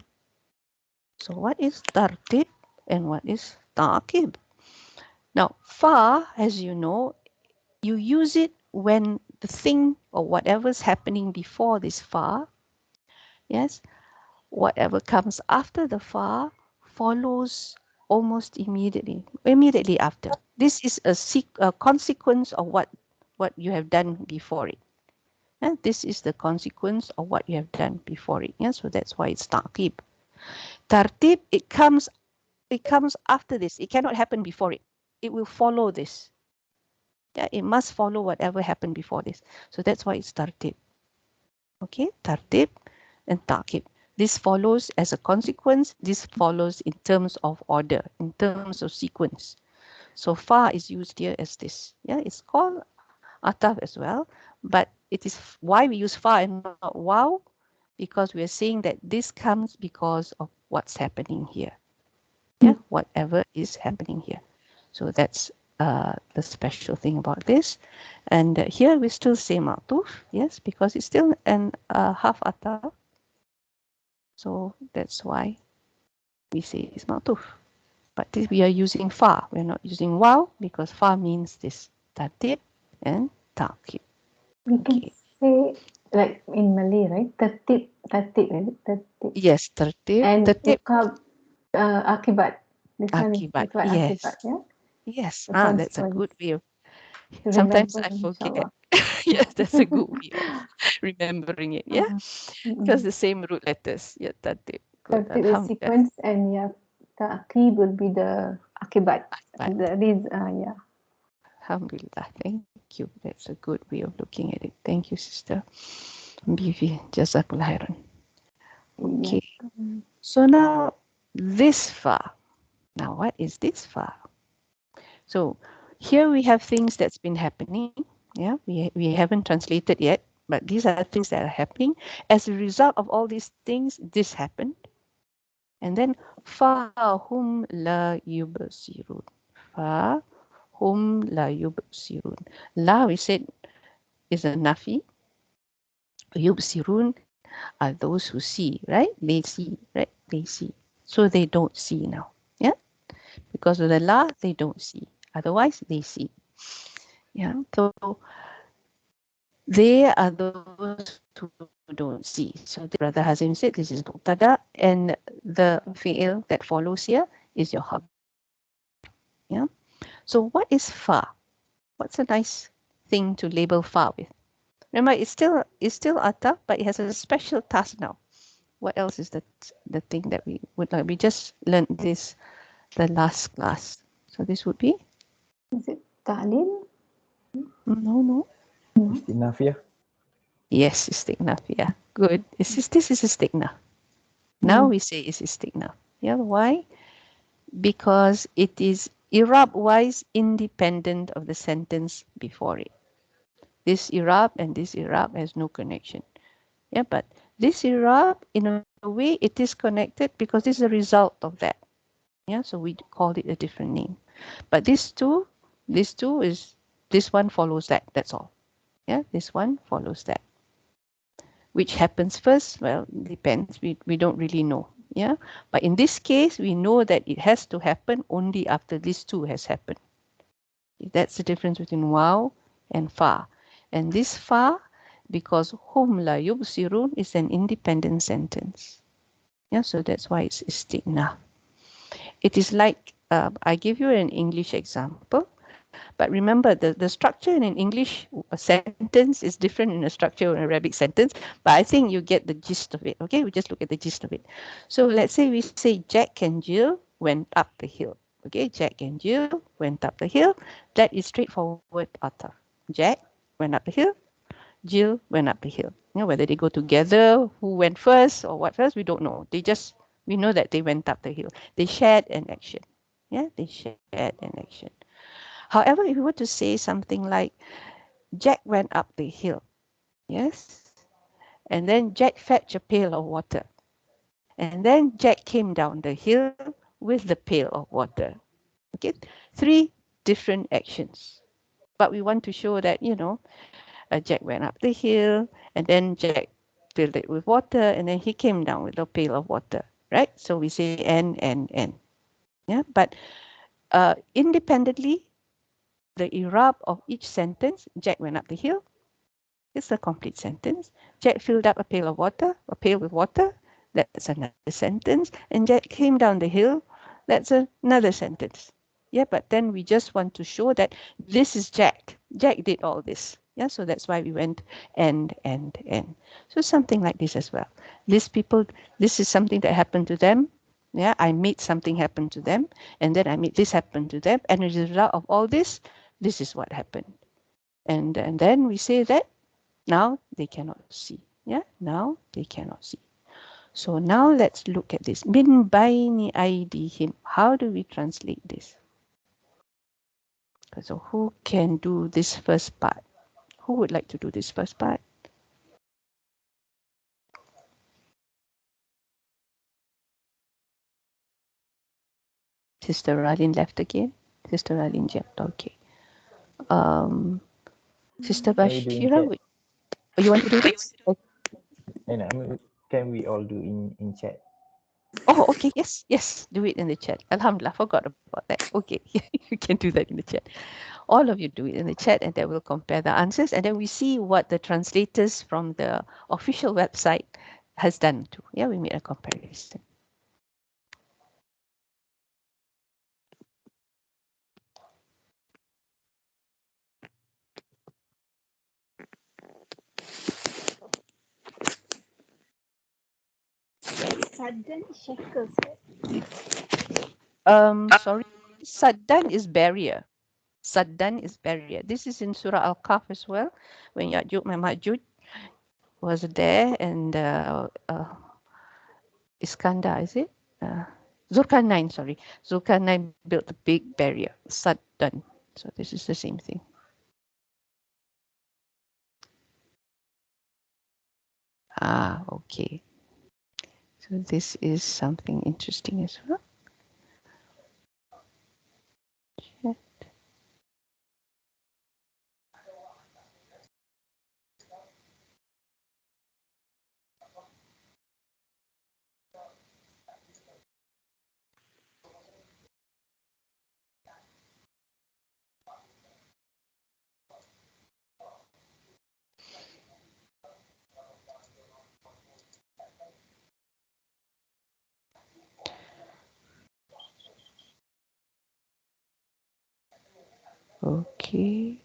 So what is tartib and what is ta'qib? Now, fa, as you know, you use it when the thing or whatever's happening before this fa, yes, whatever comes after the fa follows almost immediately after. This is a consequence of what you have done before it. And this is the consequence of what you have done before it. Yeah, so that's why it's ta'qib. Tartib, it comes after this. It cannot happen before it. It will follow this. Yeah, it must follow whatever happened before this. So that's why it's tartib. Okay, tartib and ta'qib. This follows as a consequence. This follows in terms of order, in terms of sequence. So fa is used here as this. Yeah, it's called ataf as well, but it is why we use fa and not waw, because we are saying that this comes because of what's happening here. Yeah, whatever is happening here. So that's the special thing about this. And here we still say ma'tuf, yes, because it's still an half ataf. So that's why we say it's ma'tuf. But this, we are using fa. We're not using waw because fa means this tartib and ta'qib. We can say like in Malay, right? Tertib, is it? Tertib. Yes, tertib. And Tertib. Akibat. This one is Akibat. what Yes. akibat, yeah? Yes. The That's a good way of. to Sometimes remember, I forget. inshallah. Yes, that's a good way of remembering it. Yeah, because the same root letters. Yeah, tertib. Good. Tertib is Alhamdulillah. sequence and yeah, ta'qib will be the akibat. Akibat. The reason, yeah. Alhamdulillah. Thank you. That's a good way of looking at it. Thank you, sister. Bibi, Jazakallah khairan. Okay. So now this fa. Now what is this fa? So here we have things that's been happening. Yeah, we haven't translated yet, but these are things that are happening. As a result of all these things, this happened. And then fahum la yubsirun. Fahum la yubsirun. La, we said, is a nafi. Yubsirun are those who see, right? They see, right? They see. So they don't see now. Yeah? Because of the la, they don't see. Otherwise, they see. Yeah. So they are those who don't see. So the Brother Hazim said this is muqtada, and the fi'il that follows here is your khabar. Yeah. So what is fa? What's a nice thing to label fa with? Remember, it's still ataf, but it has a special task now. What else is the thing that we would like? We just learned this the last class. So this would be? Is it ta'lil? No. Istinafiyah. Yes, istiqnaf. Yeah, good. This is istiqnaf. Now we say it's istiqnaf. Yeah, why? Because it is Irab-wise independent of the sentence before it. This Irab and this Irab has no connection. Yeah, but this Irab, in a way, it is connected because this is a result of that. Yeah, so we called it a different name. But these two is, this one follows that. That's all. Yeah, this one follows that. Which happens first? Well, depends. We don't really know. Yeah, but in this case, we know that it has to happen only after this two has happened. That's the difference between wow and fa. And this fa, because hum la yubsirun is an independent sentence. Yeah, so that's why it's istiqna. It is like, I give you an English example, but remember the structure in an English sentence is different in a structure in an Arabic sentence, but I think you get the gist of it. Okay, we just look at the gist of it. So let's say we say Jack and Jill went up the hill. Okay, Jack and Jill went up the hill. That is straightforward ataf. Jack went up the hill, Jill went up the hill. You know, whether they go together, who went first or what first, we don't know. We know that they went up the hill. They shared an action. Yeah, they shared an action. However, if you were to say something like, Jack went up the hill, yes, and then Jack fetched a pail of water, and then Jack came down the hill with the pail of water. Okay, three different actions. But we want to show that, Jack went up the hill, and then Jack filled it with water, and then he came down with a pail of water, right? So we say and. Yeah, but independently, the Irab of each sentence, Jack went up the hill, it's a complete sentence. Jack filled up a pail with water, that's another sentence. And Jack came down the hill, that's another sentence. Yeah, but then we just want to show that this is Jack. Jack did all this. Yeah, so that's why we went and. So something like this as well. These people, this is something that happened to them. Yeah, I made something happen to them, and then I made this happen to them. And as a result of all this is what happened. And then we say that now they cannot see. Yeah, now they cannot see. So now let's look at this. Min baini aidihim. How do we translate this? So who can do this first part? Who would like to do this first part? Sister Ralin left again. Sister Ralin jumped. Okay. Sister Can we do in Bashira, chat? you want to do this? Can we all do in chat? Oh, okay. Yes. Do it in the chat. Alhamdulillah, forgot about that. Okay, you can do that in the chat. All of you do it in the chat, and then we'll compare the answers, and then we see what the translators from the official website has done too. Yeah, we made a comparison. Sudden shackles. Sorry, Saddan is barrier. Saddan is barrier. This is in Surah Al-Kahf as well, when Ya'juj and Ma'juj was there, and Iskandar, is it? Zulkarnain, sorry. Zulkarnain built a big barrier, Saddan. So this is the same thing. Okay. So this is something interesting as well. Okay.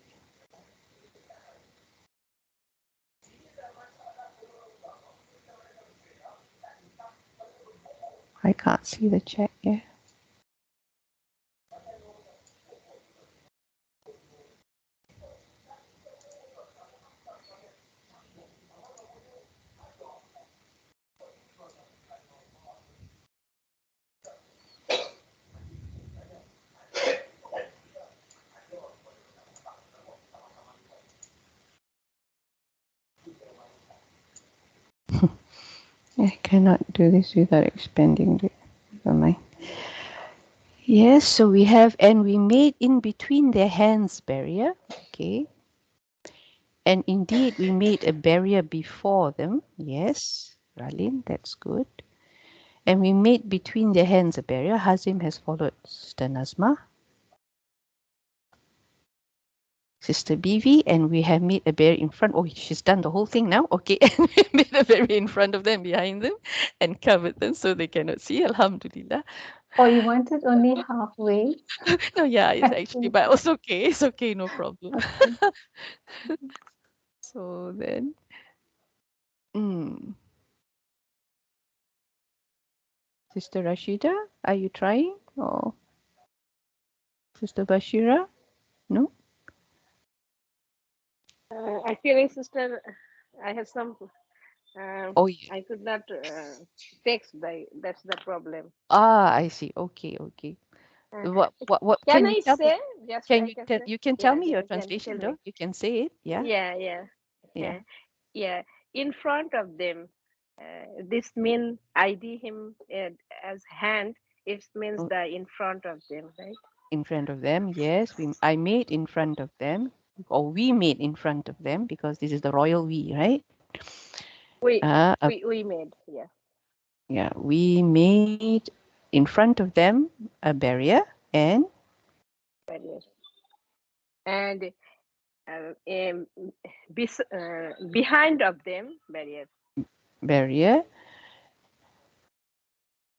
I can't see the chat here. I cannot do this without expanding it. Never mind. Yes, so we have, and we made in between their hands barrier. Okay. And indeed, we made a barrier before them. Yes, Ralin, that's good. And we made between their hands a barrier. Hazim has followed Sister Nazma, Sister Bivi, and we have made a barrier in front. Oh, she's done the whole thing now. Okay, and we made a barrier in front of them, behind them, and covered them so they cannot see. Alhamdulillah. Oh, you wanted only halfway? No, yeah, it's actually, Okay. but it's okay. It's okay, no problem. Okay. So then, mm, Sister Rashida, are you trying? Or Sister Bashira? No? Actually, sister, I have some. Oh, yeah. I could not text. That's the problem. Ah, I see. Okay, okay. Uh, What can can you I tell me? say? Just Can I you can tell, say. you can tell Yeah, me your can tell translation me. though? You can say it, yeah? Yeah, yeah, Yeah. yeah. In front of them, this mean ID him as hand. It means Oh, the in front of them, right? in front of them, yes. I made in front of them, or we made in front of them, because this is the royal we, right? We Uh, uh, we made, yeah. yeah, we made in front of them a barrier and Barrier. And behind of them barrier. barrier,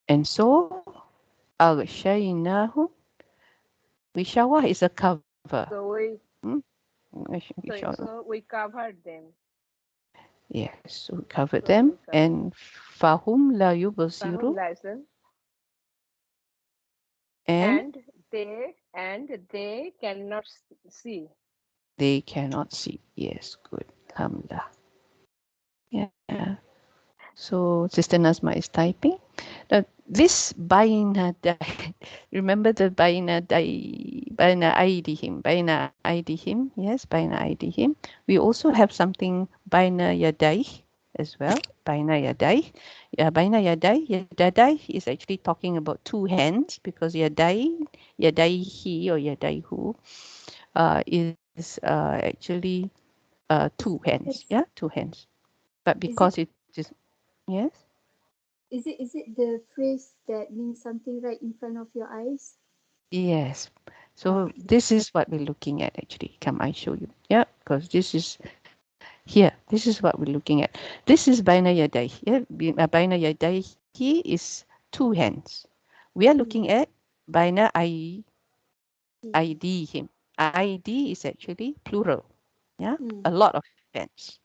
and so al-shaynahu. Wishawah is a cover. So we Hmm? Wishawa. so we covered them. Yes, we covered So them, we covered. and fahum la Fahum yubasiru, license. and And they cannot see. they cannot see. Yes, good. Alhamdulillah. Yeah. So Sister Nazma is typing. Now, this baina remember the baina aidihim, yes, baina aidihim. We also have something baina yadai as well. Baina yadai. Yeah, baina yadai is actually talking about two hands, because yadaihi or yadaihu is actually two hands. Is Yeah, two hands. But is it because it is, yes. is it the phrase that means something right in front of your eyes? Yes. Ah, So this is what we're looking at actually. Come, I show you. Yeah, because this is here. This is what we're looking at. This is baina yadai. Yeah, baina yadaihi is two hands. We are mm, looking at baina mm, aidihim. ID is actually plural. Yeah, mm. a lot of hands.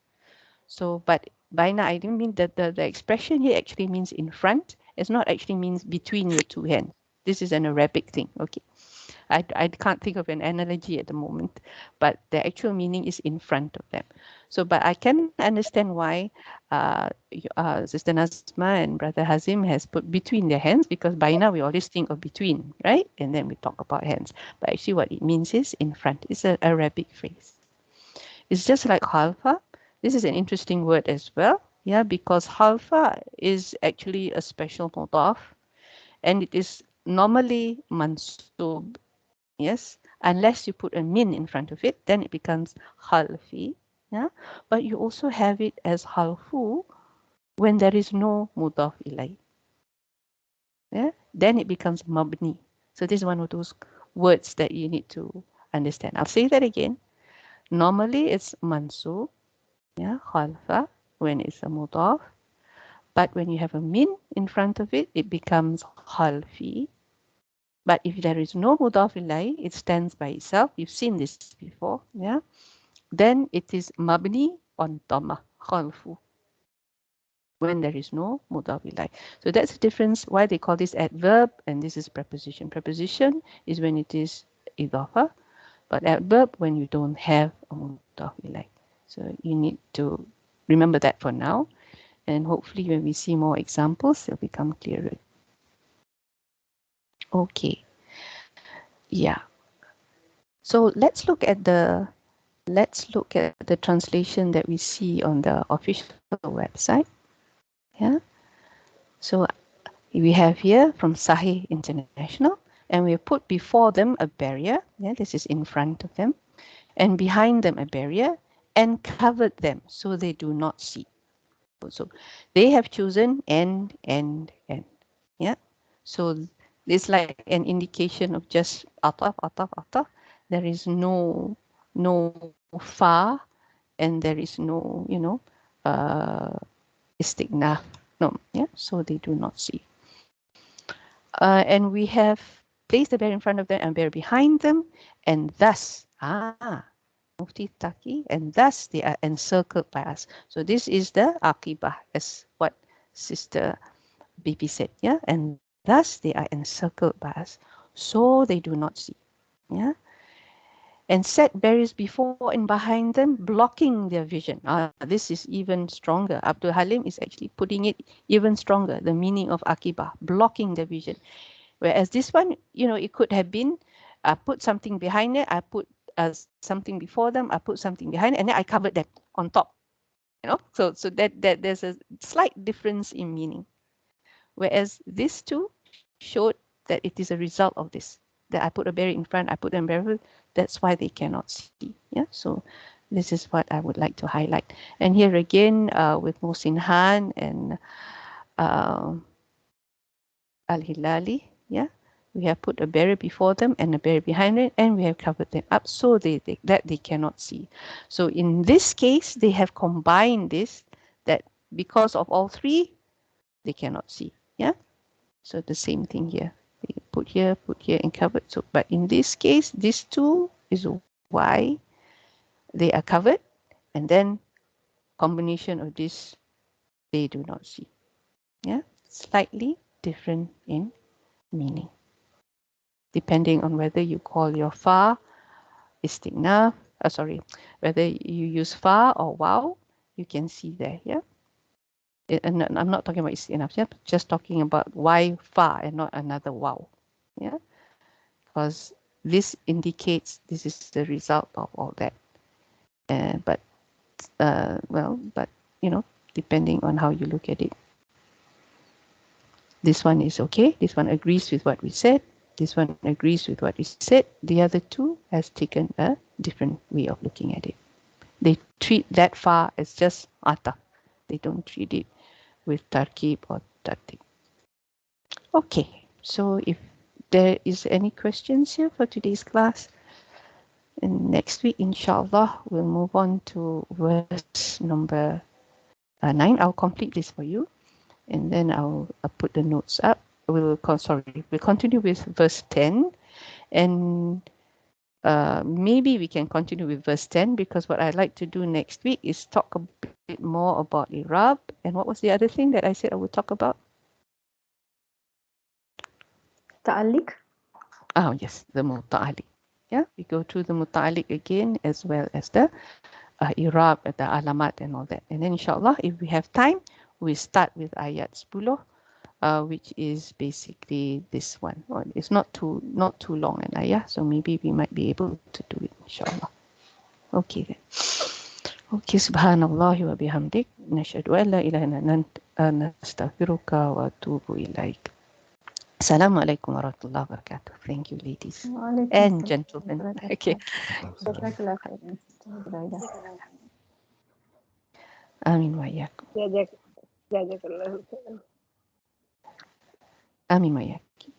So, but baina aidihim means that the expression here actually means in front. It's not actually means between your two hands. This is an Arabic thing. Okay. I can't think of an analogy at the moment, but the actual meaning is in front of them. So, but I can understand why Sister Nazma and Brother Hazim has put between their hands, because by now we always think of between, right? And then we talk about hands. But actually what it means is in front. It's an Arabic phrase. It's just like halfa. This is an interesting word as well. Yeah, because halfa is actually a special mudaf, and it is normally mansub. Yes, unless you put a min in front of it, then it becomes halfi. Yeah, but you also have it as halfu when there is no mudaf ilay. Yeah, then it becomes mabni. So this is one of those words that you need to understand. I'll say that again. Normally it's mansub, yeah, khalfa, when it's a mudaf. But when you have a min in front of it, it becomes khalfi. But if there is no mudaf ilay, it stands by itself. You've seen this before, yeah. Then it is mabni on dhamma, khalfu, when there is no mudaf ilay. So that's the difference why they call this adverb and this is preposition. Preposition is when it is idafa, but adverb when you don't have a mudaf ilay. So you need to remember that for now, and hopefully when we see more examples, it'll become clearer. Okay, yeah. So let's look at the translation that we see on the official website. Yeah. So we have here from Sahih International, and we put before them a barrier. Yeah, this is in front of them, and behind them a barrier, and covered them so they do not see. So they have chosen and. Yeah. So it's like an indication of just ataf. There is no fa, and there is no, istighna. No, yeah. So they do not see. And we have placed the bear in front of them and bear behind them, and thus, Mufti Taki, and thus they are encircled by us. So this is the akibah, as what Sister Bibi said, yeah, and thus they are encircled by us, so they do not see, yeah, and set barriers before and behind them, blocking their vision. This is even stronger. Abdul Halim is actually putting it even stronger, the meaning of akibah, blocking the vision. Whereas this one, it could have been, I put something behind it, I put something before them, I put something behind it, and then I covered them on top. So that there's a slight difference in meaning. Whereas these two showed that it is a result of this. That I put a berry in front, I put them barrel. That's why they cannot see. Yeah. So this is what I would like to highlight. And here again, with Mohsin Han and Al Hilali, yeah, we have put a barrier before them and a barrier behind it, and we have covered them up so that they cannot see. So in this case, they have combined this, that because of all three, they cannot see. Yeah. So the same thing here. They put here, and covered. So, but in this case, these two is why they are covered, and then combination of this, they do not see. Yeah, slightly different in meaning, depending on whether you call your fa istighna, whether you use fa or wow, you can see there. Yeah. And I'm not talking about istighna, yeah, just talking about why fa and not another wow. Yeah. Because this indicates this is the result of all that. But depending on how you look at it, this one is okay. This one agrees with what we said. This one agrees with what we said. The other two has taken a different way of looking at it. They treat that far as just ataf. They don't treat it with tarkib or tartib. Okay, so if there is any questions here for today's class, and next week, inshallah, we'll move on to verse number 9. I'll complete this for you, and then I'll put the notes up. We'll continue with verse 10, and maybe we can continue with verse 10, because what I'd like to do next week is talk a bit more about Irab. And what was the other thing that I said I would talk about? Ta'alik. Oh, yes, the muta'alik. Yeah, we go through the muta'alik again, as well as the Irab, the alamat and all that. And then inshallah, if we have time, we start with ayat 10, which is basically this one. It's not too long an ayah, so maybe we might be able to do it, inshallah. Okay then. Okay, subhanallah wa bihamdik, nashhadu an la ilaha illa anta, nastaghfiruka wa atubu ilaik. Assalamualaikum warahmatullahi wabarakatuh. Thank you, ladies and gentlemen. Okay. Jazakallah khairan. Amin wa iyyakum. Jazakallah khairan. Amin wa iyyakum.